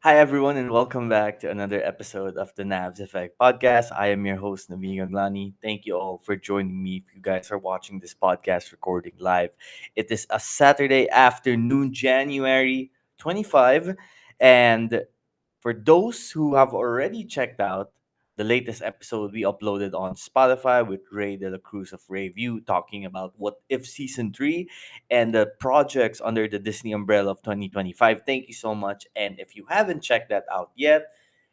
Hi, everyone, and welcome back to another episode of the Navs Effect podcast. I am your host, Naveen Gaglani. Thank you all for joining me. If you guys are watching this podcast recording live, it is a Saturday afternoon, January 25. And for those who have already checked out the latest episode we uploaded on Spotify with Ray De La Cruz of Rayview talking about What If Season 3 and the projects under the Disney umbrella of 2025. Thank you so much. And if you haven't checked that out yet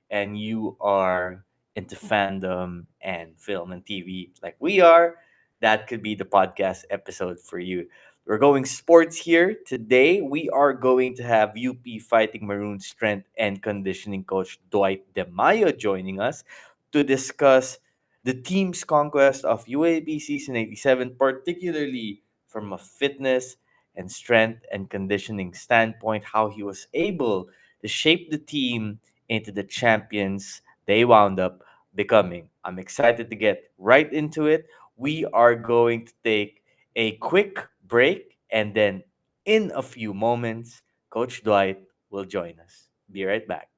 and you are into fandom and film and TV like we are, that could be the podcast episode for you. We're going sports here. Today, we are going to have UP Fighting Maroons strength and conditioning coach Dwight Demayo joining us to discuss the team's conquest of UAAP Season 87, particularly from a fitness and strength and conditioning standpoint, how he was able to shape the team into the champions they wound up becoming. I'm excited to get right into it. We are going to take a quick break, and then in a few moments, Coach Dwight will join us. Be right back.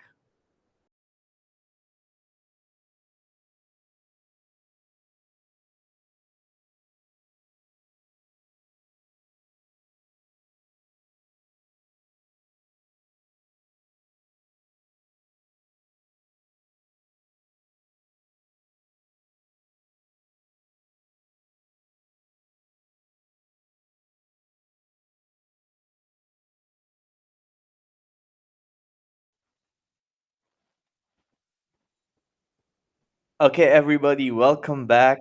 Okay, everybody, welcome back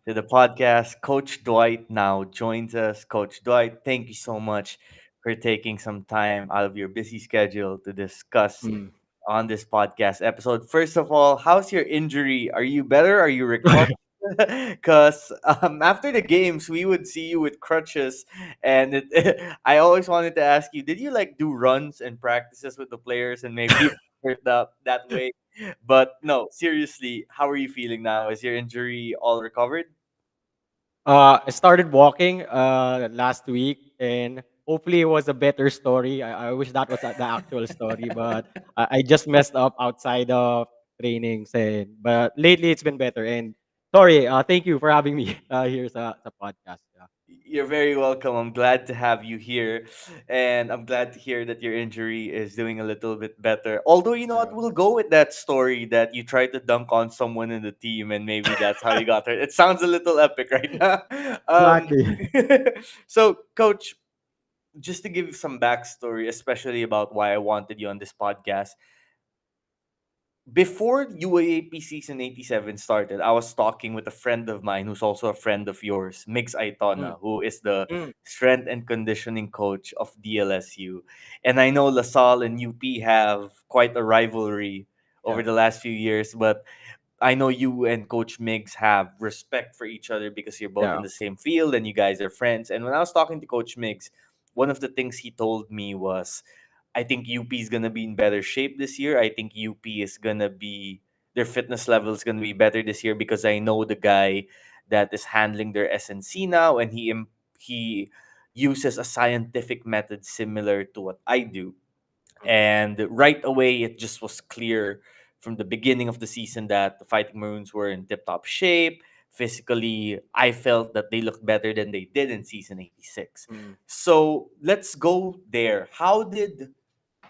to the podcast. Coach Dwight now joins us. Coach Dwight, thank you so much for taking some time out of your busy schedule to discuss Mm. on this podcast episode. First of all, how's your injury? Are you better? Are you recovering? Because after the games, we would see you with crutches, and I always wanted to ask you: did you like do runs and practices with the players, and maybe hurt that way? But no, seriously, how are you feeling now? Is your injury all recovered? I started walking last week, and hopefully it was a better story. I wish that was the actual story, but I just messed up outside of trainings. But lately it's been better. And sorry, thank you for having me here sa podcast. Yeah. You're very welcome. I'm glad to have you here. And I'm glad to hear that your injury is doing a little bit better. Although, you know what, Yeah. we'll go with that story that you tried to dunk on someone in the team and maybe that's how you got hurt. It sounds a little epic right now. Exactly. So, coach, just to give you some backstory, especially about why I wanted you on this podcast, before UAAP season 87 started, I was talking with a friend of mine who's also a friend of yours, Mix Mm. Aitona, who is the Mm. strength and conditioning coach of DLSU. And I know LaSalle and UP have quite a rivalry over Yeah. the last few years, but I know you and Coach Miggs have respect for each other because you're both in Yeah. the same field and you guys are friends. And when I was talking to Coach Miggs, one of the things he told me was, I think UP is gonna be in better shape this year. I think UP is gonna be their fitness level is gonna be better this year because I know the guy that is handling their SNC now, and he uses a scientific method similar to what I do. And right away, it just was clear from the beginning of the season that the Fighting Maroons were in tip top shape. Physically, I felt that they looked better than they did in season 86. Mm. So let's go there. How did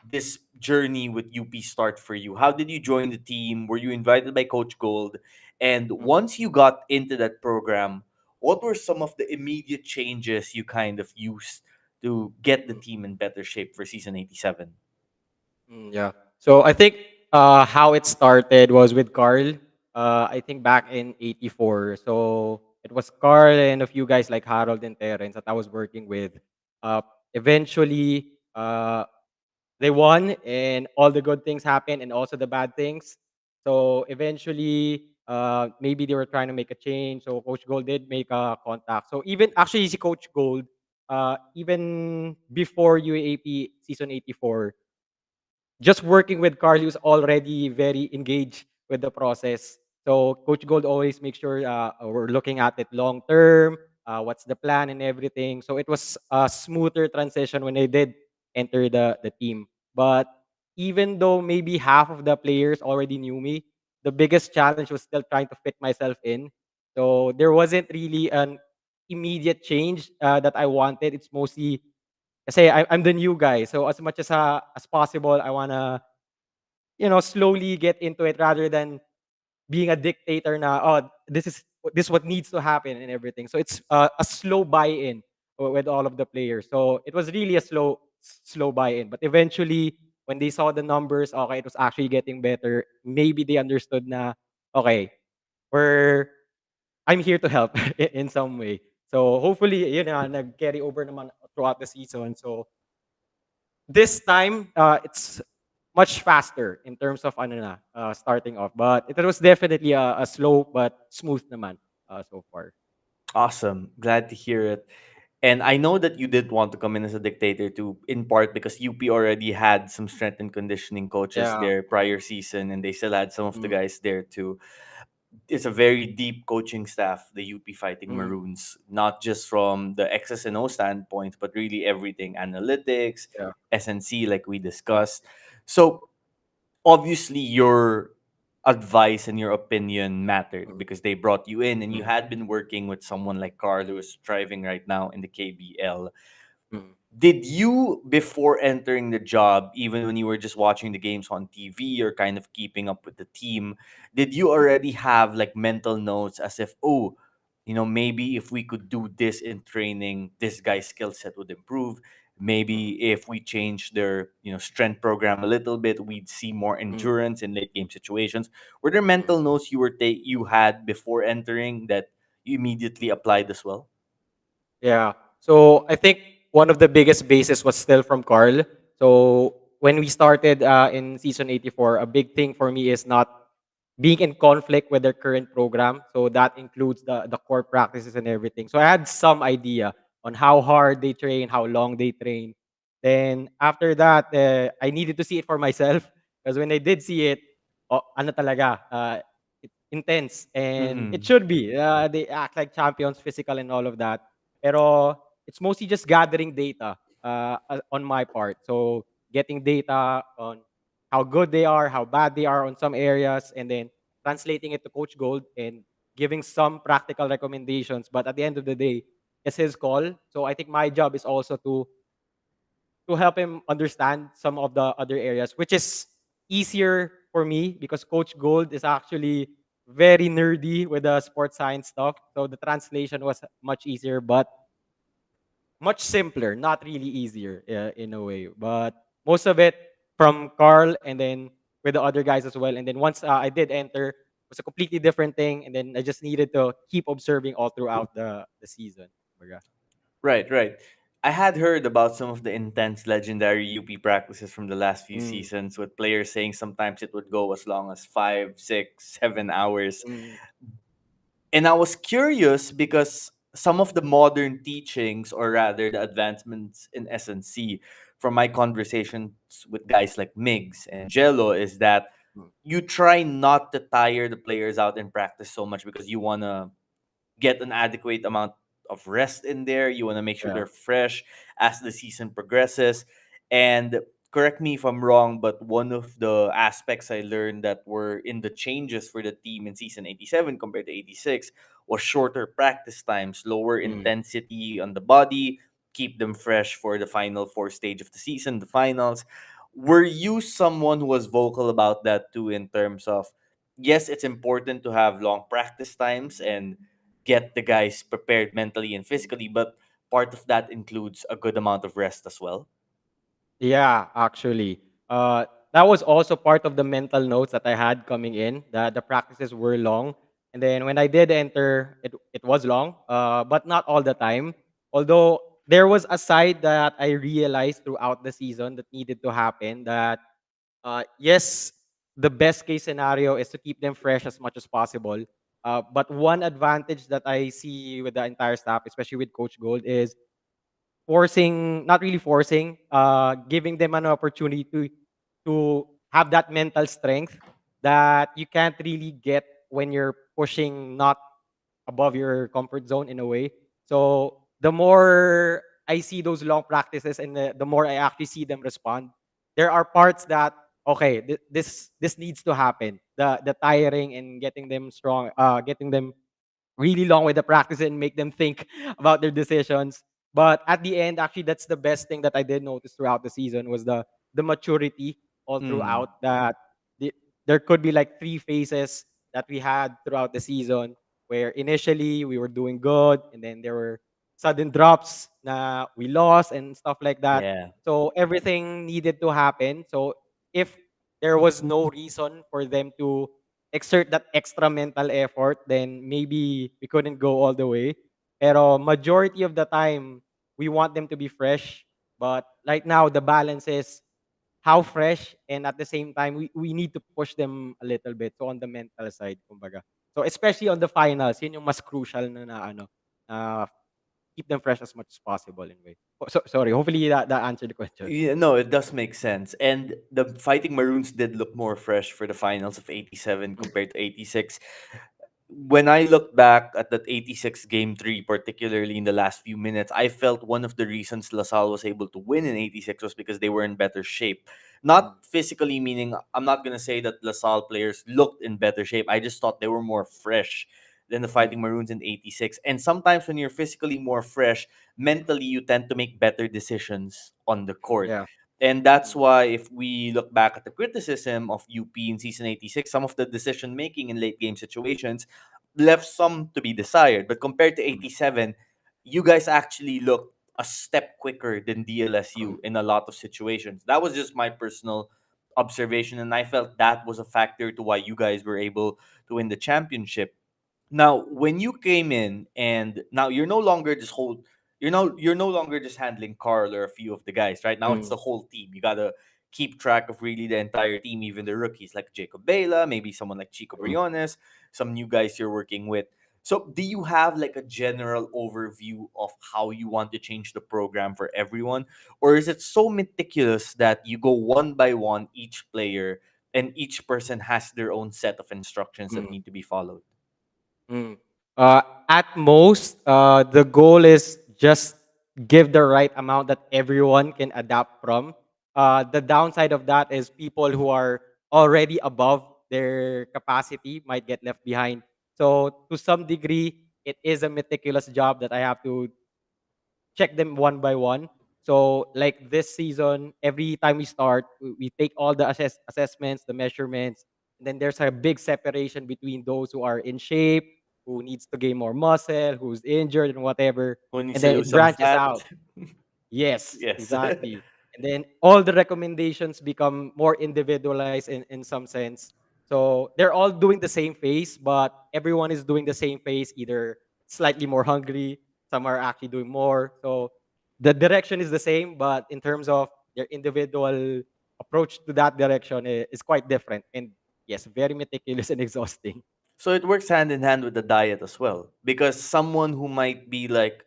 this journey with UP start for you? How did you join the team? Were you invited by Coach Gold? And Mm. once you got into that program, what were some of the immediate changes you kind of used to get the Mm. team in better shape for season 87? Yeah. So I think how it started was with Carl. I think back in '84. So it was Carl and a few guys like Harold and Terrence that I was working with. Uh, Eventually, they won, and all the good things happened, and also the bad things. So eventually, maybe they were trying to make a change. So Coach Gold did make a contact. So even actually, si Coach Gold, even before UAAP season '84 just working with Carl, who's already very engaged with the process. So Coach Gold always makes sure we're looking at it long term. What's the plan and everything. So it was a smoother transition when they did enter the team. But even though maybe half of the players already knew me, the biggest challenge was still trying to fit myself in. So there wasn't really an immediate change that I wanted. It's mostly kasi I'm the new guy. So as possible, I wanna slowly get into it rather than being a dictator na, oh, this is what needs to happen and everything. So it's a slow buy-in with all of the players. So it was really a slow buy-in. But eventually, when they saw the numbers, okay, it was actually getting better. Maybe they understood na, okay, we're I'm here to help in some way. So hopefully, nag-carry over naman throughout the season. So this time, it's much faster in terms of ano na, starting off. But it was definitely a slow but smooth naman so far. Awesome. Glad to hear it. And I know that you did want to come in as a dictator too, in part because UP already had some strength and conditioning coaches Yeah. there prior season, and they still had some of the Mm, guys there too. It's a very deep coaching staff, the UP Fighting mm, Maroons, not just from the X's and O standpoint, but really everything analytics, yeah. SNC, like we discussed. So obviously your advice and your opinion mattered Mm, because they brought you in and you mm, had been working with someone like Carl who is thriving right now in the KBL. mm, Did you, before entering the job, even when you were just watching the games on TV or kind of keeping up with the team, did you already have like mental notes as if, oh, maybe if we could do this in training, this guy's skill set would improve. mm, Maybe if we change their, strength program a little bit, we'd see more mm, endurance in late game situations. Were there mm. mental notes you had before entering that you immediately applied as well? Yeah. So I think one of the biggest bases was still from Carl. So when we started in season 84, a big thing for me is not being in conflict with their current program. So that includes the core practices and everything. So I had some idea on how hard they train, how long they train. Then after that, I needed to see it for myself because when I did see it, oh, ano talaga, it's intense and it Mm-mm. should be. They act like champions, physical and all of that. Pero it's mostly just gathering data on my part. So getting data on how good they are, how bad they are on some areas, and then translating it to Coach Gold and giving some practical recommendations. But at the end of the day, it's his call. So I think my job is also to help him understand some of the other areas, which is easier for me because Coach Gold is actually very nerdy with the sports science stuff. So the translation was much easier, but much simpler, not really easier in a way. But most of it from Carl and then with the other guys as well. And then once I did enter, it was a completely different thing. And then I just needed to keep observing all throughout the season. Baga. Right, right. I had heard about some of the intense legendary UP practices from the last few Mm, seasons with players saying sometimes it would go as long as 5, 6, 7 hours. mm, And I was curious because some of the modern teachings, or rather the advancements in SNC, from my conversations with guys like Migs and Jello, is that mm, you try not to tire the players out in practice so much because you want to get an adequate amount of rest in there. You want to make sure yeah. they're fresh as the season progresses. And correct me if I'm wrong, but one of the aspects I learned that were in the changes for the team in season 87 compared to 86 was shorter practice times, lower Mm. intensity on the body, keep them fresh for the final four stage of the season, the finals. Were you someone who was vocal about that too, in terms of, yes, it's important to have long practice times and get the guys prepared mentally and physically, but part of that includes a good amount of rest as well? Yeah, actually. That was also part of the mental notes that I had coming in. The practices were long. And then when I did enter, it was long, but not all the time. Although there was a side that I realized throughout the season that needed to happen that, yes, the best case scenario is to keep them fresh as much as possible. But one advantage that I see with the entire staff, especially with Coach Gold, is forcing not really forcing giving them an opportunity to have that mental strength that you can't really get when you're pushing not above your comfort zone in a way. So the more I see those long practices and the more I actually see them respond, there are parts that okay, this needs to happen. The tiring and getting them strong, getting them really long with the practice and make them think about their decisions. But at the end, actually, that's the best thing that I did notice throughout the season was the maturity all Mm, throughout. That the, there could be like three phases that we had throughout the season where initially we were doing good, and then there were sudden drops na we lost and stuff like that. yeah. So everything needed to happen. So if there was no reason for them to exert that extra mental effort, then maybe we couldn't go all the way. Pero majority of the time, we want them to be fresh. But right now, the balance is how fresh, and at the same time, we need to push them a little bit. So on the mental side, kumbaga. So especially on the finals, yun yung mas crucial na ano, uh, keep them fresh as much as possible anyway. Sorry, hopefully that answered the question. Yeah, no, it does make sense. And the Fighting Maroons did look more fresh for the finals of 87 Mm, compared to 86. When I look back at that 86 game 3, particularly in the last few minutes, I felt one of the reasons LaSalle was able to win in 86 was because they were in better shape. mm, Not physically, meaning I'm not going to say that LaSalle players looked in better shape. I just thought they were more fresh than the mm, Fighting Maroons in 86. And sometimes when you're physically more fresh, mentally you tend to make better decisions on the court. yeah. And that's Mm, why if we look back at the criticism of UP in season 86, some of the decision making in late game situations left some to be desired. But compared to mm, 87, you guys actually looked a step quicker than mm, DLSU in a lot of situations. That was just my personal observation, and I felt that was a factor to why you guys were able to win the championship. Now, when you came in, and now you're no longer just hold, you're no longer just handling Carl or a few of the guys. Right now, it's mm, the whole team. You gotta keep track of really the entire team, even the rookies like Jacob Bela, maybe someone like Chico mm. Briones, some new guys you're working with. So, do you have like a general overview of how you want to change the program for everyone, or is it so meticulous that you go one by one each player, and each person has their own set of instructions that Mm. need to be followed? Mm. At most, the goal is just give the right amount that everyone can adapt from. The downside of that is people who are already above their capacity might get left behind. So to some degree, it is a meticulous job that I have to check them one by one. So like this season, every time we start, we take all the assessments, the measurements, and then there's a big separation between those who are in shape, who needs to gain more muscle, who's injured and whatever, Who needs and to then lose it some branches fat? out. Yes, Yes. exactly. And then all the recommendations become more individualized in some sense. So they're all doing the same phase, but everyone is doing the same phase, either slightly more hungry, some are actually doing more. So the direction is the same, but in terms of their individual approach to that direction is quite different. And yes, very meticulous and exhausting. So it works hand in hand with the diet as well. Because someone who might be like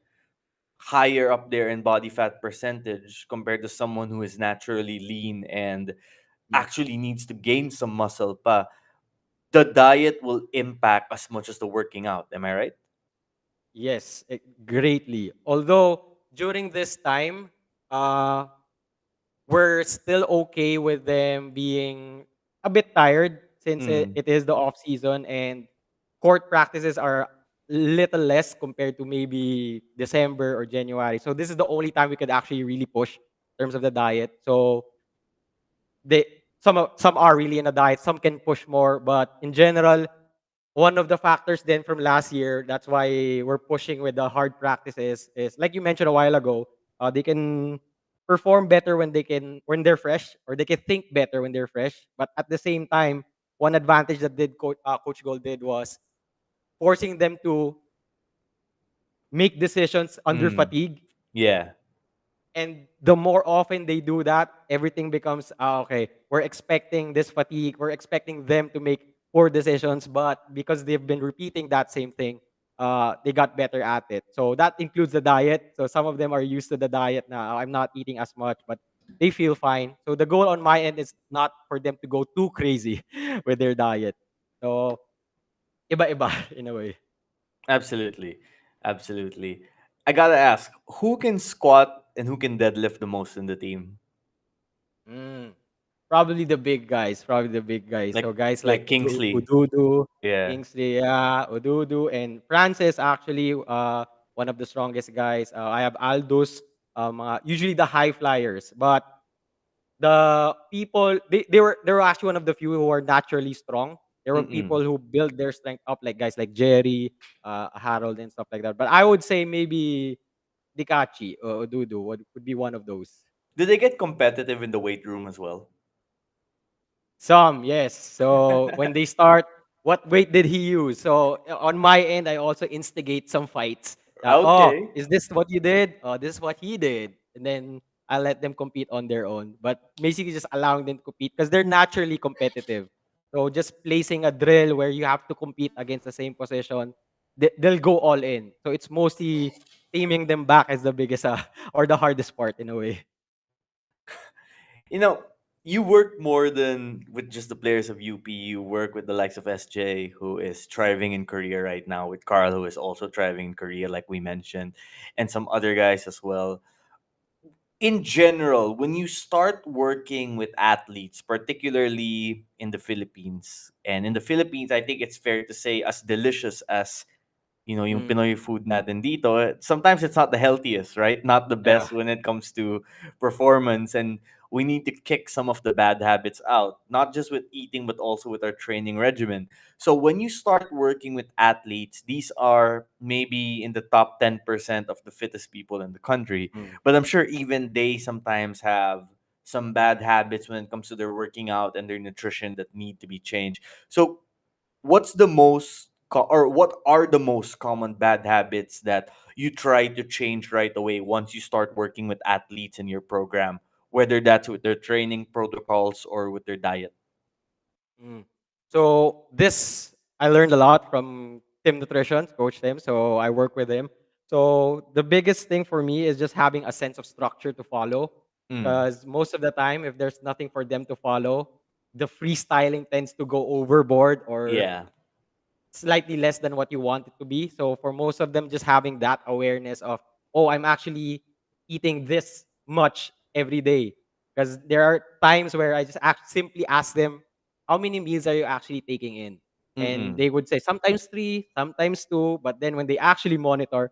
higher up there in body fat percentage compared to someone who is naturally lean and Mm. actually needs to gain some muscle pa, the diet will impact as much as the working out. Am I right? Yes, greatly. Although during this time, uh, we're still okay with them being a bit tired since Mm. it is the off season and court practices are little less compared to maybe December or January. So this is the only time we could actually really push in terms of the diet. So they some are really in a diet, some can push more, but in general, one of the factors then from last year, that's why we're pushing with the hard practices, is like you mentioned a while ago, they can perform better when they're fresh, or they can think better when they're fresh. But at the same time, one advantage that Coach Gold did was forcing them to make decisions under Mm. fatigue. Yeah. And the more often they do that, everything becomes okay. We're expecting this fatigue. We're expecting them to make poor decisions, but because they've been repeating that same thing, they got better at it. So that includes the diet. So some of them are used to the diet now. I'm not eating as much, but they feel fine. So the goal on my end is not for them to go too crazy with their diet. So iba-iba in a way. Absolutely. Absolutely. I gotta ask, who can squat and who can deadlift the most in the team? Mm. Probably the big guys. Probably the big guys. So guys like Like Kingsley. Ududu, Yeah. Kingsley, yeah, Ududu, and Francis actually one of the strongest guys. I have Aldous, usually the high flyers, but the people they were actually one of the few who were naturally strong. There were people Mm-mm. who build their strength up, like guys like Jerry, Harold, and stuff like that. But I would say maybe Dikachi or Dudu would be one of those. Do they get competitive in the weight room as well? Some, yes. So when they start, what weight did he use? So on my end, I also instigate some fights. That, oh, Okay. is this what you did? Oh, this is what he did, and then I let them compete on their own. But basically, just allowing them to compete because they're naturally competitive. So just placing a drill where you have to compete against the same position, they'll go all in. So it's mostly taming them back as the biggest or the hardest part in a way. You know, you work more than with just the players of UP. You work with the likes of SJ, who is thriving in Korea right now, with Carl, who is also thriving in Korea, like we mentioned, and some other guys as well. In general, when you start working with athletes, particularly in the Philippines, and in the Philippines, I think it's fair to say, as delicious as yung Mm, Pinoy food natin dito, sometimes it's not the healthiest, right? Not the yeah. best when it comes to performance. And we need to kick some of the bad habits out, not just with eating, but also with our training regimen. So when you start working with athletes, these are maybe in the top 10% of the fittest people in the country. Mm, But I'm sure even they sometimes have some bad habits when it comes to their working out and their nutrition that need to be changed. So what are the most common bad habits that you try to change right away once you start working with athletes in your program, whether that's with their training protocols or with their diet? mm. So this I learned a lot from Tim Nutrition, Coach Tim. So I work with him. So the biggest thing for me is just having a sense of structure to follow. Mm. Because most of the time, if there's nothing for them to follow, the freestyling tends to go overboard or Yeah. slightly less than what you want it to be. So for most of them, just having that awareness of, oh, I'm actually eating this much every day. Because there are times where I just simply ask them, how many meals are you actually taking in? And Mm-mm. they would say sometimes three, sometimes two. But then when they actually monitor,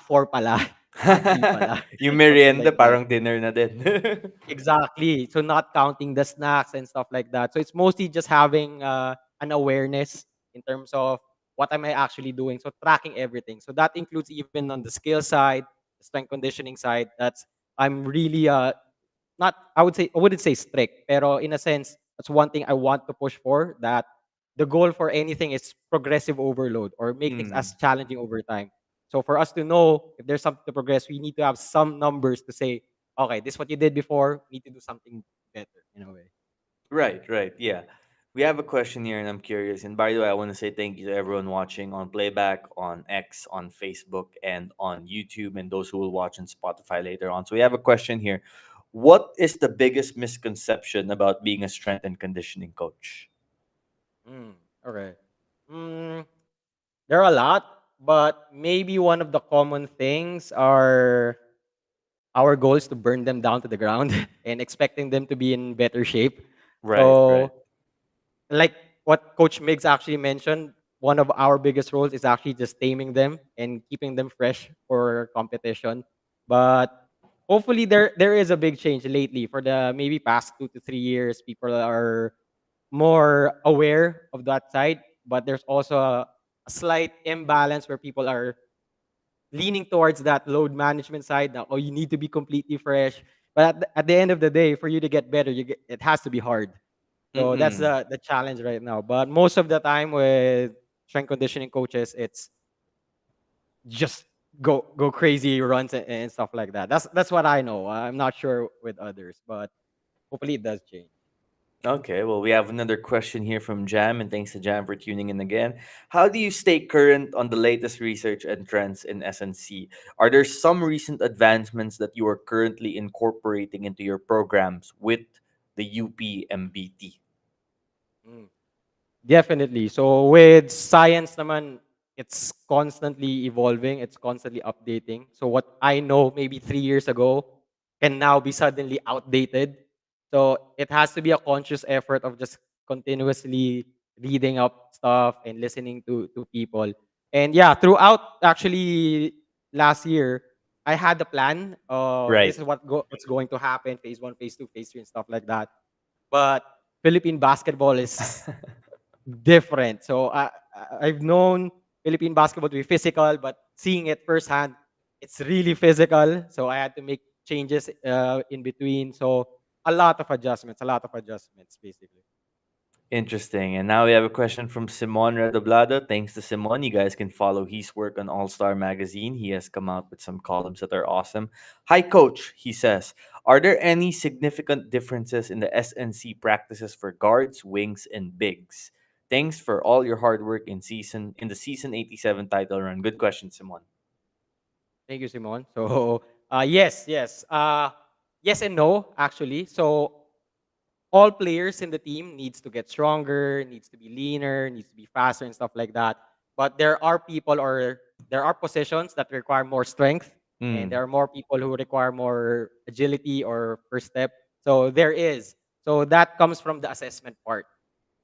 four pala, three pala, Yung something merienda like that. parang dinner na din. Exactly. So not counting the snacks and stuff like that. So it's mostly just having an awareness in terms of what am I actually doing. So tracking everything. So that includes even on the skill side, the strength conditioning side. That's I'm really not I wouldn't say strict, pero in a sense, that's one thing I want to push for, that the goal for anything is progressive overload or make things Mm. as challenging over time. So for us to know if there's something to progress, we need to have some numbers to say, okay, this is what you did before, we need to do something better in a way. Right, right. Yeah. We have a question here and I'm curious. And by the way, I want to say thank you to everyone watching on Playback, on X, on Facebook, and on YouTube, and those who will watch on Spotify later on. So we have a question here. What is the biggest misconception about being a strength and conditioning coach? Mm, okay. Mm, there are a lot, but maybe one of the common things are our goal is to burn them down to the ground and expecting them to be in better shape. Right, right. So like what Coach Miggs actually mentioned, one of our biggest roles is actually just taming them and keeping them fresh for competition. But hopefully there is a big change lately. For the maybe past 2 to 3 years, people are more aware of that side. But there's also a slight imbalance where people are leaning towards that load management side. Now, oh, you need to be completely fresh. But at the end of the day, for you to get better, it has to be hard. So that's Mm-mm. the challenge right now. But most of the time with strength conditioning coaches, it's just go crazy runs and stuff like that. That's what I know. I'm not sure with others, but hopefully it does change. Okay, well, we have another question here from Jam, and thanks to Jam for tuning in again. How do you stay current on the latest research and trends in SNC? Are there some recent advancements that you are currently incorporating into your programs with the UPMBT? Mm, definitely. So with science naman, it's constantly evolving, it's constantly updating. So what I know maybe 3 years ago can now be suddenly outdated. So it has to be a conscious effort of just continuously reading up stuff and listening to people. And yeah, throughout actually last year, I had the plan. Right. This is what's going to happen, phase one, phase two, phase three, and stuff like that. But Philippine basketball is different. So I've known Philippine basketball to be physical, but seeing it firsthand, it's really physical. So I had to make changes in between. So a lot of adjustments, basically. Interesting. And now we have a question from Simon Redoblado. Thanks to Simon, you guys can follow his work on All Star Magazine. He has come out with some columns that are awesome. Hi, coach, he says. Are there any significant differences in the SNC practices for guards, wings, and bigs? Thanks for all your hard work in the season 87 title run. Good question, Simon. Thank you, Simon. So yes and no actually. So all players in the team needs to get stronger, needs to be leaner, needs to be faster and stuff like that. But there are people or there are positions that require more strength, and Mm, there are more people who require more agility or first step. So there is. So that comes from the assessment part.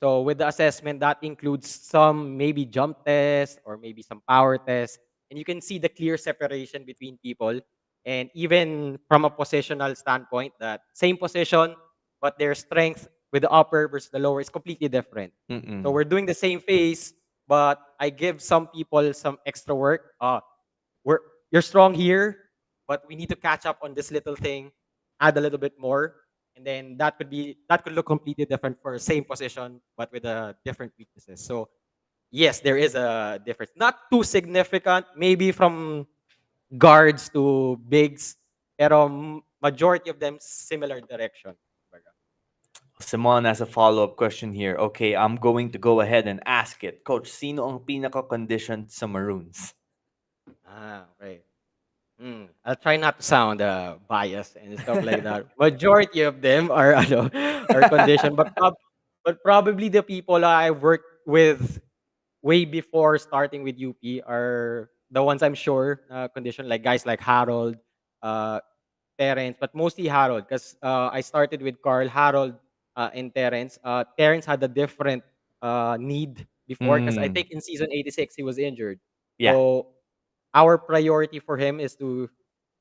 So with the assessment, that includes some maybe jump tests or maybe some power tests, and you can see the clear separation between people. And even from a positional standpoint, that same position but their strength with the upper versus the lower is completely different. So mm-mm. we're doing the same phase, but I give some people some extra work. We're you're strong here, but we need to catch up on this little thing, add a little bit more, and then that could look completely different for same position, but with different weaknesses. So yes, there is a difference. Not too significant, maybe from guards to bigs, pero majority of them similar direction. Simon has a follow-up question here. Okay, I'm going to go ahead and ask it. Coach, sino ang pinaka-conditioned sa Maroons? Okay. I'll try not to sound biased and stuff like that. Majority of them are ano, are conditioned, but probably the people I worked with way before starting with UP are the ones I'm sure conditioned, like guys like Harold, uh, Terrence, but mostly Harold because I started with Carl, Harold, and Terrence. Terrence had a different need before because I Mm, think in season 86 he was injured. yeah. So our priority for him is to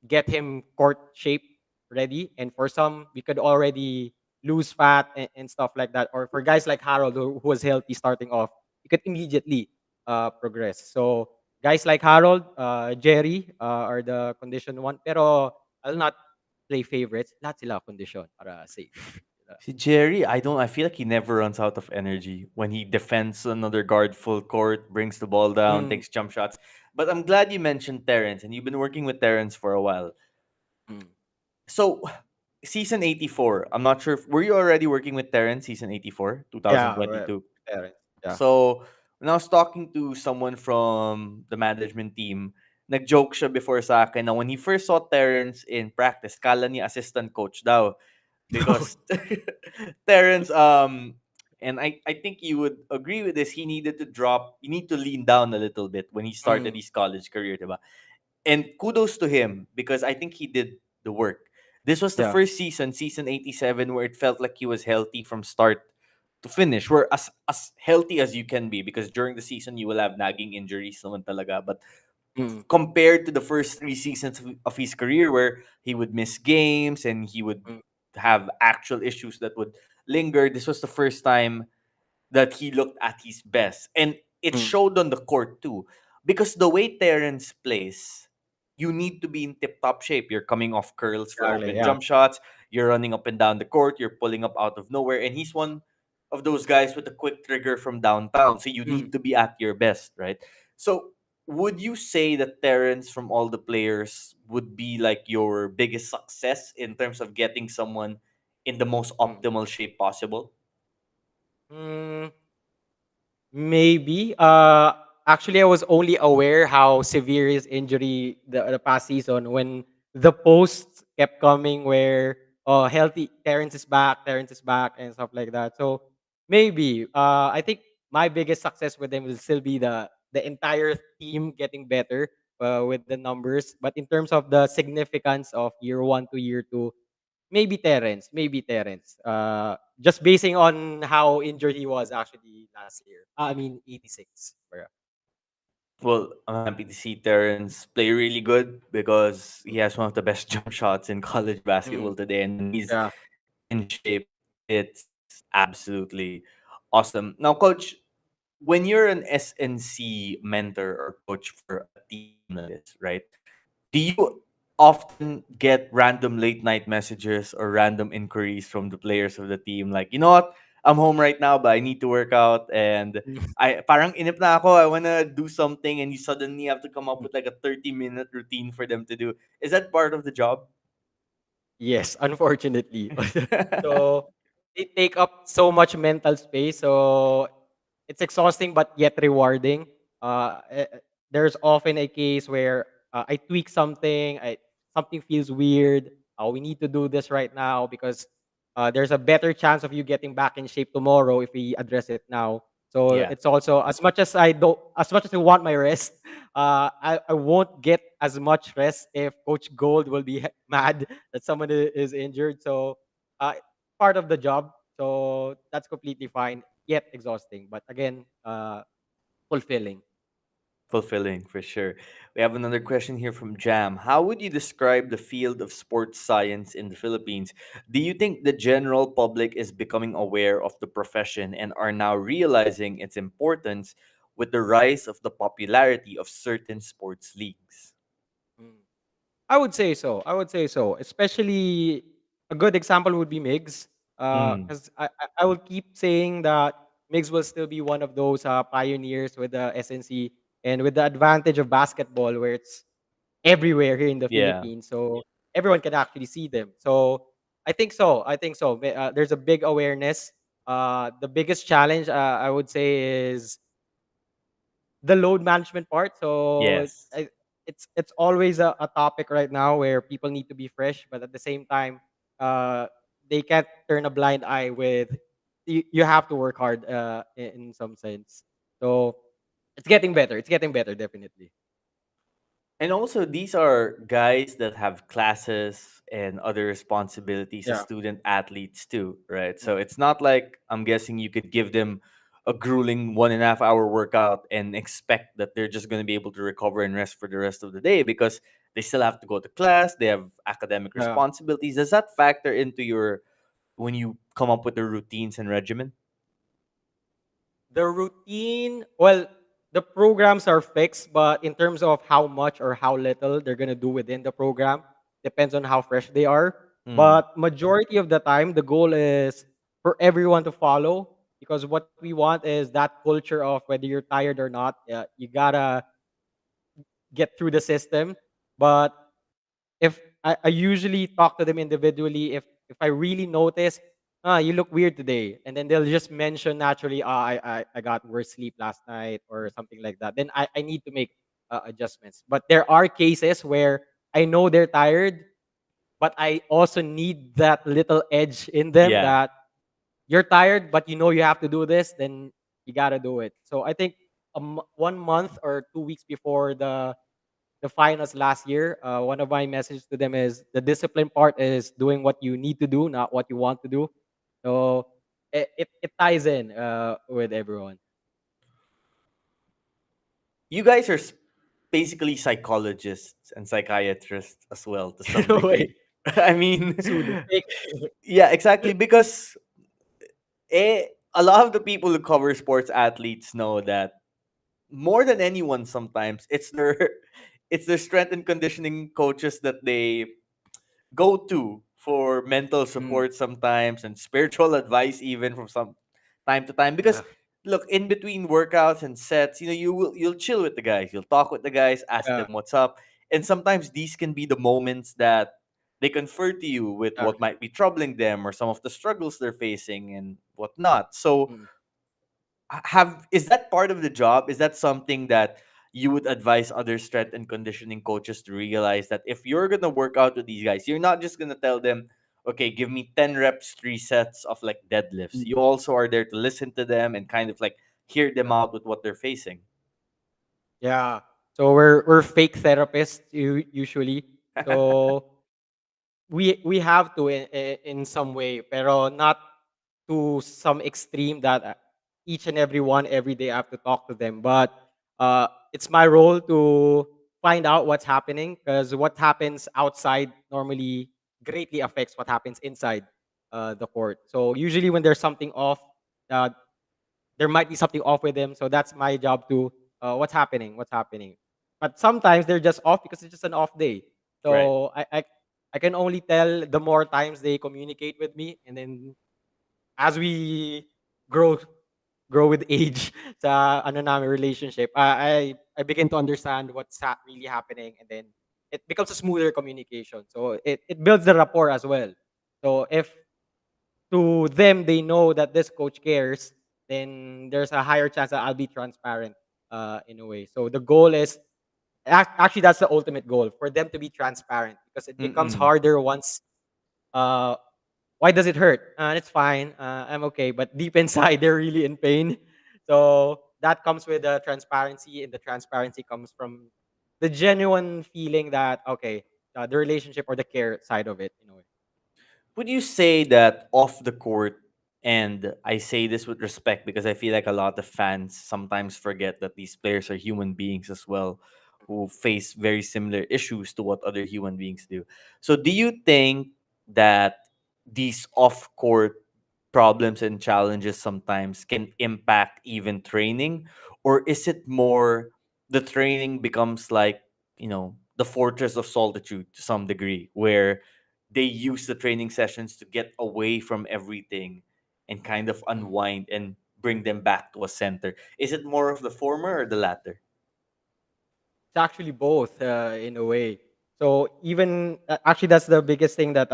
get him court shape ready. And for some, we could already lose fat and stuff like that. Or for guys like Harold, who was healthy starting off, you could immediately progress. So guys like Harold, Jerry are the condition one. Pero I'll not play favorites. Lahat sila condition para safe. See, Jerry, I feel like he never runs out of energy when he defends another guard full court, brings the ball down, Mm, takes jump shots. But I'm glad you mentioned Terrence, and you've been working with Terrence for a while. mm. So, season 84, I'm not sure if, were you already working with Terrence season 84, Yeah, 2022? parents. Yeah. So, when I was talking to someone from the management team, nag-joke siya before sa akin na when he first saw Terrence in practice, kala niya assistant coach daw. Because Terrence, and I think you would agree with this, you need to lean down a little bit when he started Mm, his college career, diba? And kudos to him because I think he did the work. This was the yeah. first season, season 87, where it felt like he was healthy from start to finish. Where as healthy as you can be, because during the season you will have nagging injuries naman talaga. But Mm, compared to the first three seasons of his career where he would miss games and he would mm, have actual issues that would linger, this was the first time that he looked at his best. And it mm. showed on the court too. Because the way Terrence plays, you need to be in tip top shape. You're coming off curls for Exactly. open Yeah. jump shots, you're running up and down the court, you're pulling up out of nowhere. And he's one of those guys with a quick trigger from downtown. So you Mm, need to be at your best, right? So would you say that Terrence from all the players would be like your biggest success in terms of getting someone in the most mm. optimal shape possible? Mm, maybe. Actually, I was only aware how severe his injury the past season when the posts kept coming where healthy Terrence is back, and stuff like that. So maybe. I think my biggest success with them will still be the entire team getting better with the numbers. But in terms of the significance of year one to year two, maybe Terrence. Just basing on how injured he was actually last year. I mean 86. Yeah. Well, I'm happy to see Terrence play really good because he has one of the best jump shots in college Mm, basketball today. And when he's yeah. in shape, it's absolutely awesome. Now, coach, when you're an SNC mentor or coach for a team like this, right? Do you often get random late night messages or random inquiries from the players of the team like, you know what? I'm home right now, but I need to work out and I parang inip na ako. I wanna do something, and you suddenly have to come up with like a 30-minute routine for them to do. Is that part of the job? Yes, unfortunately. So they take up so much mental space. So it's exhausting but yet rewarding. There's often a case where I tweak something, something feels weird. We need to do this right now because there's a better chance of you getting back in shape tomorrow if we address it now. So Yeah, it's also as much as I want my rest, I won't get as much rest if Coach Gold will be mad that someone is injured. So uh, part of the job. So that's completely fine, yet exhausting. But again, fulfilling. fulfilling for sure. We have another question here from Jam. How would you describe the field of sports science in the Philippines? Do you think the general public is becoming aware of the profession and are now realizing its importance with the rise of the popularity of certain sports leagues? Mm. I would say so. I would say so. Especially a good example would be Migs. Mm, Because I will keep saying that Migs will still be one of those pioneers with the SNC and with the advantage of basketball where it's everywhere here in the yeah, Philippines. So everyone can actually see them. So I think so. I think so. There's a big awareness. The biggest challenge I would say is the load management part. So yes. it's always a topic right now where people need to be fresh, but at the same time, uh, they can't turn a blind eye with. You have to work hard in some sense. So it's getting better. It's getting better, definitely. And also, these are guys that have classes and other responsibilities as Yeah. student athletes too, right? So Mm. it's not like I'm guessing you could give them a grueling 1.5 hour workout and expect that they're just going to be able to recover and rest for the rest of the day because they still have to go to class, they have academic Yeah. responsibilities. Does that factor into your when you come up with the routines and regimen? The routine, well, the programs are fixed, but in terms of how much or how little they're gonna do within the program, depends on how fresh they are. Mm, But majority of the time, the goal is for everyone to follow because what we want is that culture of whether you're tired or not, you gotta get through the system. But if I usually talk to them individually, if I really notice, you look weird today, and then they'll just mention naturally, I got worse sleep last night or something like that. Then I need to make adjustments. But there are cases where I know they're tired, but I also need that little edge in them yeah. that you're tired, but you know you have to do this, then you gotta do it. So I think 1 month or 2 weeks before the finals last year, one of my messages to them is the discipline part is doing what you need to do, not what you want to do. So it ties in with everyone. You guys are basically psychologists and psychiatrists as well to some In a way, degree. I mean, pseudo fake. yeah, exactly. Because a lot of the people who cover sports athletes know that more than anyone, sometimes it's their strength and conditioning coaches that they go to for mental Mm, support sometimes and spiritual advice even from some time to time because yeah, look in between workouts and sets you'll chill with the guys, you'll talk with the guys, ask yeah, them what's up, and sometimes these can be the moments that they confer to you with yeah. what might be troubling them or some of the struggles they're facing and whatnot. So Mm. have is that part of the job? Is that something that you would advise other strength and conditioning coaches to realize that if you're gonna work out with these guys, you're not just gonna tell them, okay, give me 10 reps, 3 sets of like deadlifts. Mm. You also are there to listen to them and kind of like hear them Yeah. out with what they're facing. Yeah. So we're fake therapists usually. So we have to in some way, pero not to some extreme that each and every one every day I have to talk to them. But it's my role to find out what's happening, because what happens outside normally greatly affects what happens inside the court. So usually when there's something off, uh, there might be something off with them. So that's my job to what's happening, what's happening. But sometimes they're just off because it's just an off day. Right. So I can only tell the more times they communicate with me, and then as we grow grow with age sa ano namin relationship, I begin to understand what's really happening, and then it becomes a smoother communication. So it builds the rapport as well. So if to them they know that this coach cares, then there's a higher chance that I'll be transparent in a way. So the goal is actually that's the ultimate goal, for them to be transparent, because it becomes Mm-mm. harder once uh why does it hurt? It's fine. I'm okay. But deep inside, they're really in pain. So that comes with the transparency, and the transparency comes from the genuine feeling that okay, the relationship or the care side of it, in a way. Would you say that off the court, and I say this with respect because I feel like a lot of fans sometimes forget that these players are human beings as well, who face very similar issues to what other human beings do. So, do you think that these off court problems and challenges sometimes can impact even training? Or is it more the training becomes like, the fortress of solitude to some degree, where they use the training sessions to get away from everything and kind of Mm. unwind and bring them back to a center? Is it more of the former or the latter? It's actually both in a way. So even actually, that's the biggest thing that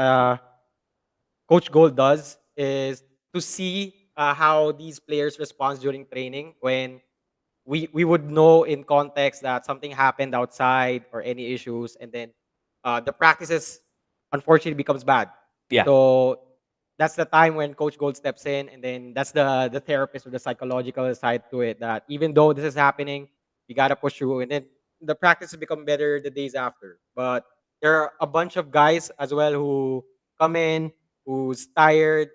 Coach Gold does is to see how these players respond during training when we would know in context that something happened outside or any issues, and then the practices unfortunately becomes bad. Yeah. So that's the time when Coach Gold steps in, and then that's the therapist or the psychological side to it, that even though this is happening, you gotta push through, and then the practices become better the days after. But there are a bunch of guys as well who come in, who's tired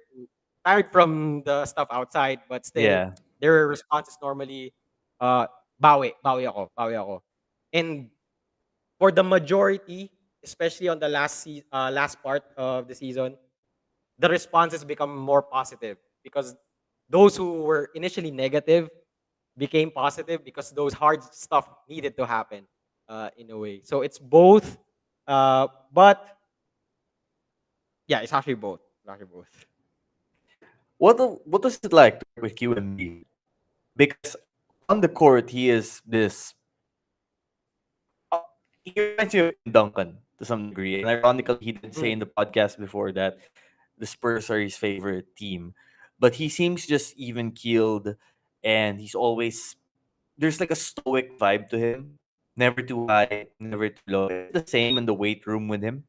from the stuff outside, but still Yeah. their response is normally bawi ako. And for the majority, especially on the last part of the season, the responses become more positive, because those who were initially negative became positive because those hard stuff needed to happen in a way. So it's both, but yeah, it's actually both. It's actually both. What was it like to work with QMB? Because on the court, he is this. Uh, he reminds me of Tim Duncan to some degree, and ironically, he did say Mm. in the podcast before that the Spurs are his favorite team. But he seems just even keeled, and he's always there's like a stoic vibe to him. Never too high, never too low. Is it the same in the weight room with him?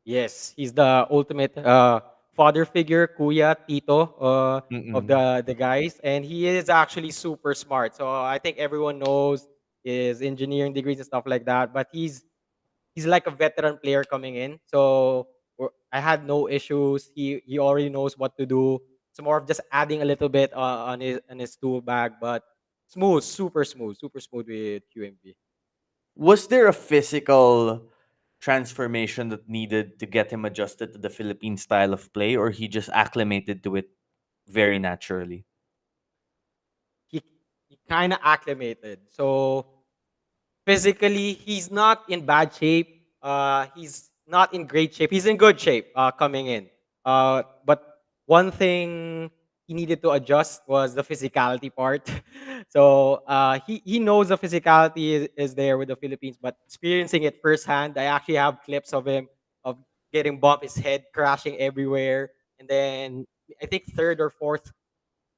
Yes, he's the ultimate father figure, kuya, tito of Mm-mm. the guys, and he is actually super smart. So I think everyone knows his engineering degrees and stuff like that. But he's like a veteran player coming in. So I had no issues. He already knows what to do. It's more of just adding a little bit on his tool bag, but super smooth with QMB. Was there a physical transformation that needed to get him adjusted to the Philippine style of play, or he just acclimated to it very naturally? He he kind of acclimated. So physically, he's not in bad shape. He's not in great shape. He's in good shape coming in. But one thing he needed to adjust was the physicality part. So he knows the physicality is there with the Philippines, but experiencing it firsthand, I actually have clips of him of getting bumped, his head crashing everywhere, and then I think third or fourth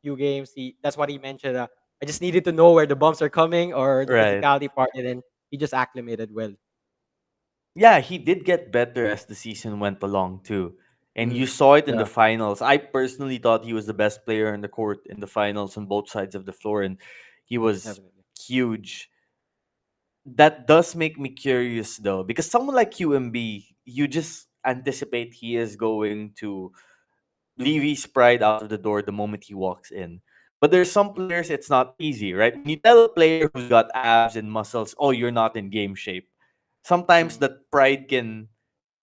few games, that's what he mentioned. I just needed to know where the bumps are coming or the Right. physicality part, and then he just acclimated well. Yeah, he did get better as the season went along too. And you Mm, saw it in the yeah, finals. I personally thought he was the best player in the court in the finals on both sides of the floor, and he was definitely. huge. That does make me curious though, because someone like QMB, you just anticipate he is going to leave his pride out of the door the moment he walks in. But there's some players it's not easy, right? When you tell a player who's got abs and muscles, oh, you're not in game shape, sometimes Mm. that pride can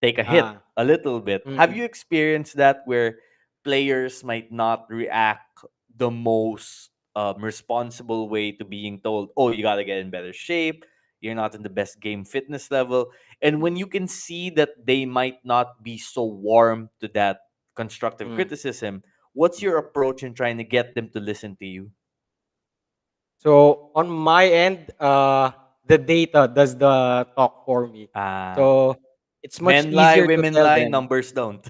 take a hit Ah. a little bit. Have Mm. you experienced that where players might not react the most responsible way to being told, oh, you got to get in better shape, you're not in the best game fitness level? And when you can see that they might not be so warm to that constructive Mm. criticism, what's Mm. your approach in trying to get them to listen to you? So on my end, the data does the talk for me. Uh, So it's much Men lie, easier to women tell lie, them. numbers don't.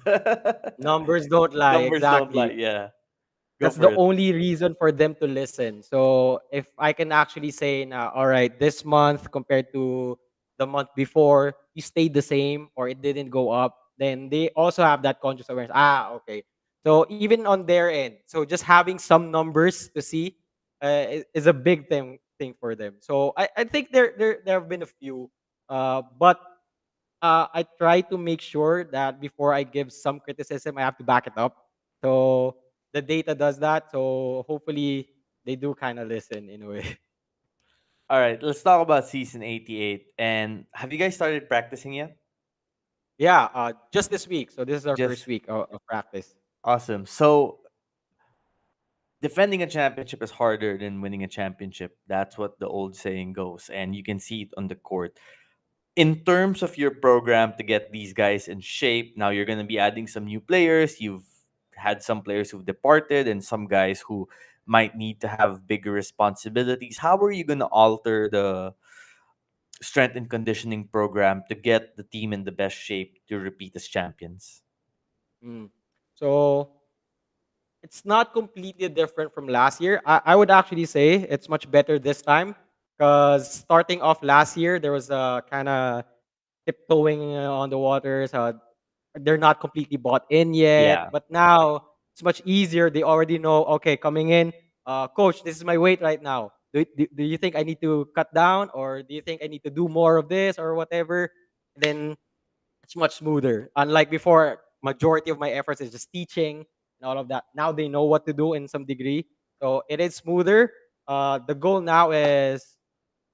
Numbers don't lie, Numbers don't lie. exactly. Yeah, go That's for the it. only reason for them to listen. So if I can actually say now, all right, this month compared to the month before, you stayed the same or it didn't go up, then they also have that conscious awareness. Ah, okay. So even on their end, so just having some numbers to see is a big thing for them. So I think there have been a few, but I try to make sure that before I give some criticism, I have to back it up. So the data does that. So hopefully they do kind of listen in a way. All right, let's talk about season 88. And have you guys started practicing yet? Yeah, just this week. So this is our first Just week of practice. awesome. So, defending a championship is harder than winning a championship. That's what the old saying goes. And you can see it on the court. In terms of your program to get these guys in shape, now you're going to be adding some new players. You've had some players who've departed and some guys who might need to have bigger responsibilities. How are you going to alter the strength and conditioning program to get the team in the best shape to repeat as champions? Mm. So it's not completely different from last year. I would actually say it's much better this time because starting off last year, there was a kind of tiptoeing on the waters. They're not completely bought in yet, Yeah. but now it's much easier. They already know. Okay, coming in, coach, this is my weight right now. Do you think I need to cut down, or do you think I need to do more of this or whatever? Then it's much smoother. Unlike before, majority of my efforts is just teaching and all of that. Now they know what to do in some degree, so it is smoother. The goal now is,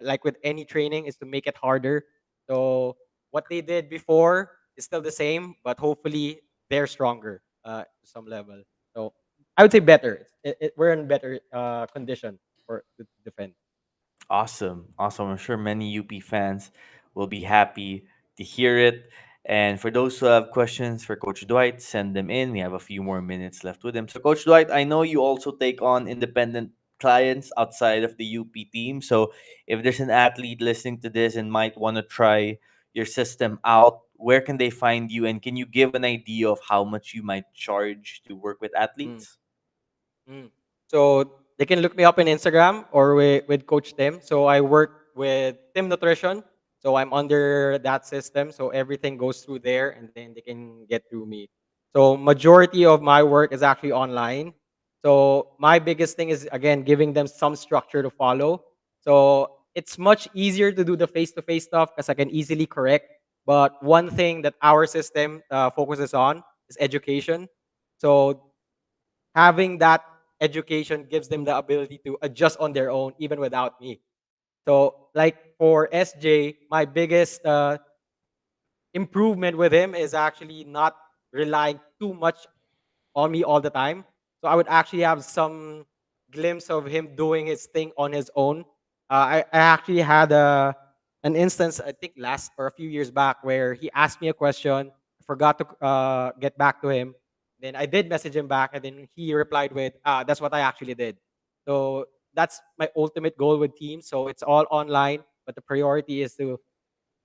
like with any training, is to make it harder. So what they did before is still the same, but hopefully they're stronger to some level. So I would say better. We're in better condition for to defend. Awesome. Awesome. I'm sure many UP fans will be happy to hear it. And for those who have questions for Coach Dwight, send them in. We have a few more minutes left with him. So, Coach Dwight, I know you also take on independent clients outside of the UP team. So, if there's an athlete listening to this and might want to try your system out, where can they find you? And can you give an idea of how much you might charge to work with Mm. athletes? Mm. So they can look me up in Instagram or with Coach Tim. So I work with Tim Nutrition. So I'm under that system. So everything goes through there and then they can get through me. So majority of my work is actually online. So my biggest thing is again giving them some structure to follow. So it's much easier to do the face-to-face stuff because I can easily correct. But one thing that our system focuses on is education. So having that education gives them the ability to adjust on their own even without me. So like for SJ, my biggest improvement with him is actually not relying too much on me all the time. So I would actually have some glimpse of him doing his thing on his own. I actually had an instance, I think last or a few years back, where he asked me a question, forgot to get back to him. Then I did message him back, and then he replied with, that's what I actually did. So that's my ultimate goal with teams. So it's all online, but the priority is to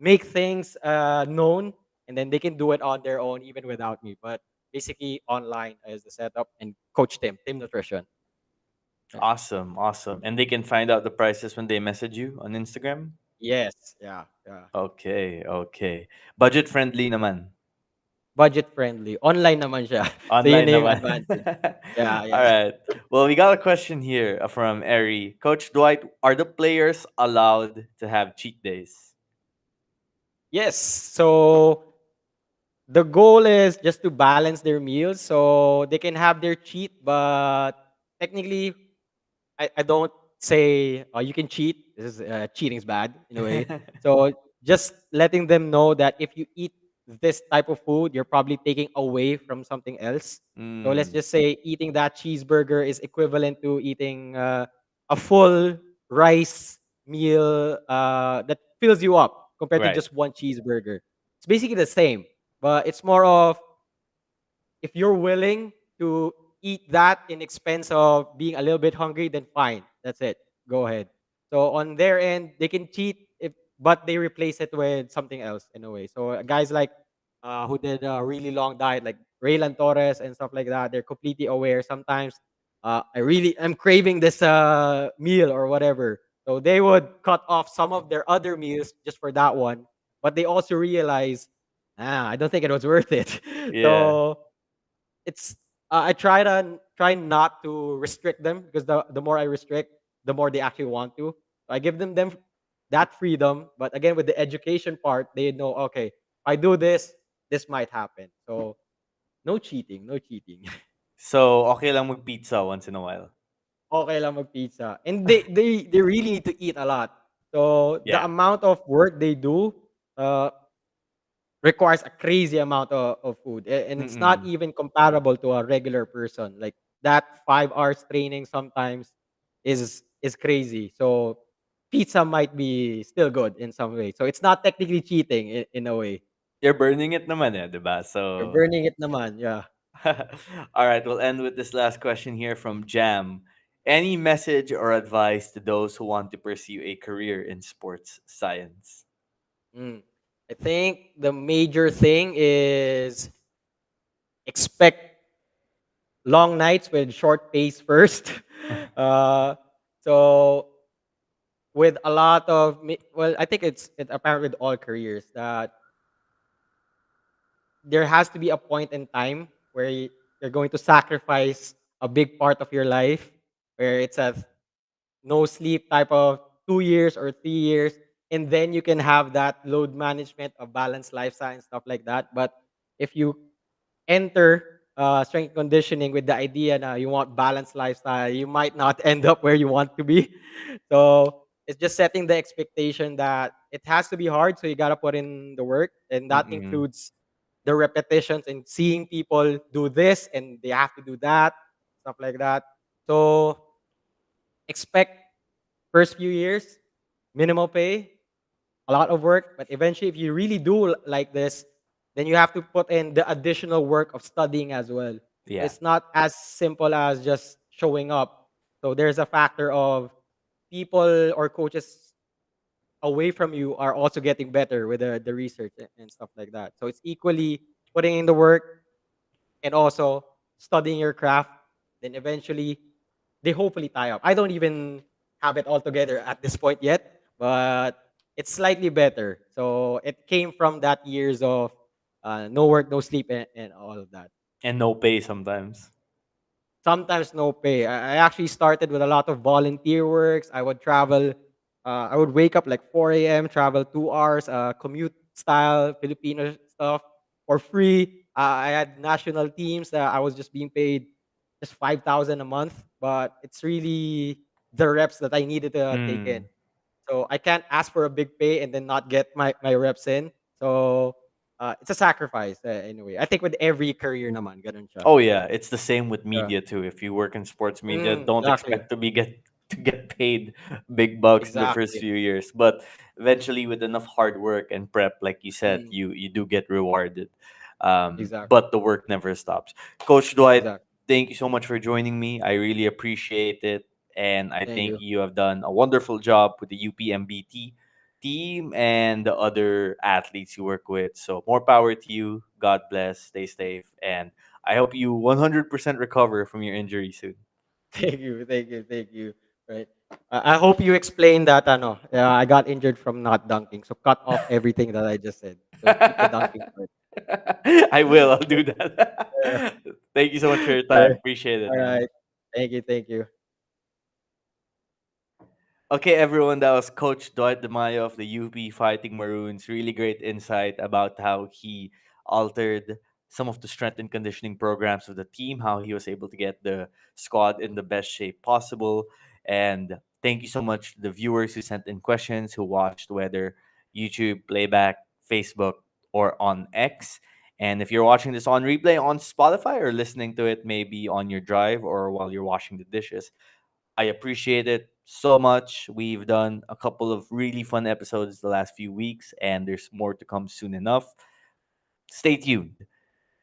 make things known, and then they can do it on their own even without me. But basically, online is the setup, and Coach Tim Nutrition. Yeah. Awesome. Awesome. And they can find out the prices when they message you on Instagram? Yes, yeah, yeah. Okay, okay. Budget friendly naman. Budget friendly. Online naman siya. So yun Online na yung naman. advantage. Yeah, All yeah. right. Well, we got a question here from Eri. Coach Dwight, are the players allowed to have cheat days? Yes. So the goal is just to balance their meals so they can have their cheat, but technically I don't say you can cheat. This is cheating is bad in a way. So just letting them know that if you eat this type of food, you're probably taking away from something else. So let's Mm, just say eating that cheeseburger is equivalent to eating a full rice meal that fills you up compared to right. just one cheeseburger. It's basically the same, but it's more of if you're willing to eat that in expense of being a little bit hungry, then fine. That's it. Go ahead. So on their end, they can cheat if but they replace it with something else in a way. So guys like who did a really long diet, like Raylan Torres and stuff like that, they're completely aware. Sometimes I'm craving this meal or whatever. So they would cut off some of their other meals just for that one. But they also realize, I don't think it was worth it. Yeah. So it's I try not to restrict them because the more I restrict, the more they actually want to. So I give them that freedom, but again with the education part, they know okay, if I do this, this might happen. So no cheating, no cheating. So, okay lang mag-pizza once in a while. Okay lang mag-pizza. And they really need to eat a lot. So the Yeah. amount of work they do, uh, requires a crazy amount of food and it's not Mm-mm. even comparable to a regular person like that 5 hours training sometimes is crazy so pizza might be still good in some way so it's not technically cheating in a way You're burning it naman eh, 'di ba? you're So, burning it naman yeah. all right, we'll end with this last question here from Jam. Any message or advice to those who want to pursue a career in sports science? Mm. I think the major thing is expect long nights with short pace first uh so with a lot of well I think it's apparent with all careers that there has to be a point in time where you're going to sacrifice a big part of your life where it's a no sleep type of 2 years or 3 years and then you can have that load management of balanced lifestyle and stuff like that but if you enter strength and conditioning with the idea that you want balanced lifestyle, you might not end up where you want to be. So it's just setting the expectation that it has to be hard. So you gotta put in the work, and that Mm-mm. includes the repetitions and seeing people do this and they have to do that, stuff like that. So expect first few years minimal pay, a lot of work, but eventually, if you really do like this, then you have to put in the additional work of studying as well. Yeah. It's not as simple as just showing up. So there's a factor of people or coaches away from you are also getting better with the research and stuff like that. So it's equally putting in the work and also studying your craft. Then eventually, they hopefully tie up. I don't even have it all together at this point yet, but it's slightly better. So it came from that years of no work, no sleep, and all of that. And no pay sometimes. Sometimes no pay. I actually started with a lot of volunteer works. I would travel. I would wake up like 4 a.m., travel 2 hours, commute style Filipino stuff for free. I had national teams that I was just being paid just 5,000 a month, but it's really the reps that I needed to take in. Mm. So I can't ask for a big pay and then not get my reps in. So it's a sacrifice anyway. I think with every career naman, ganun siya. Oh yeah, it's the same with Yeah. media too. If you work in sports media, don't Exactly. expect to get paid big bucks in the first Exactly. few years, but eventually with enough hard work and prep, like you said, Mm, you do get rewarded. exactly. But the work never stops. Coach Dwight, Exactly. thank you so much for joining me. I really appreciate it, and I Thank think you. you have done a wonderful job with the UPMBT team and the other athletes you work with. So more power to you. God bless. Stay safe, and I hope you 100% recover from your injury soon. Thank you. Thank you. Thank you. Right. I hope you explained that. Ano, I got injured from not dunking. So cut off everything that I just said. So keep the dunking part. I will. I'll do that. Yeah. Thank you so much for your All time. right. Appreciate it, All man. right. Thank you. Thank you. Okay, everyone, that was Coach Dwight Demayo of the UP Fighting Maroons. Really great insight about how he altered some of the strength and conditioning programs of the team, how he was able to get the squad in the best shape possible. And thank you so much to the viewers who sent in questions, who watched whether YouTube, playback, Facebook, or on X. And if you're watching this on replay on Spotify or listening to it maybe on your drive or while you're washing the dishes, I appreciate it so much. We've done a couple of really fun episodes the last few weeks, and there's more to come soon enough. Stay tuned.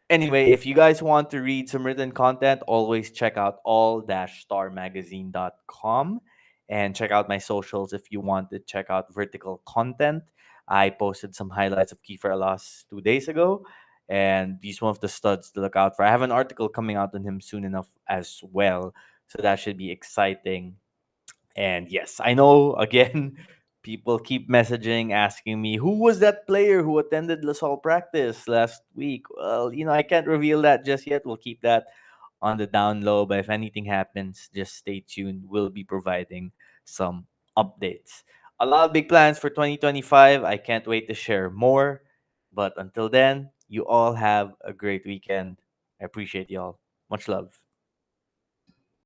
Anyway, if you guys want to read some written content, always check out all-starmagazine.com and check out my socials if you want to check out vertical content. I posted some highlights of Kiefer Alas 2 days ago, and he's one of the studs to look out for. I have an article coming out on him soon enough as well, so that should be exciting. And yes, I know again, people keep messaging asking me who was that player who attended LaSalle practice last week. Well, I can't reveal that just yet. We'll keep that on the down low, but if anything happens, just stay tuned. We'll be providing some updates. A lot of big plans for 2025. I can't wait to share more. But until then, you all have a great weekend. I appreciate y'all. Much love.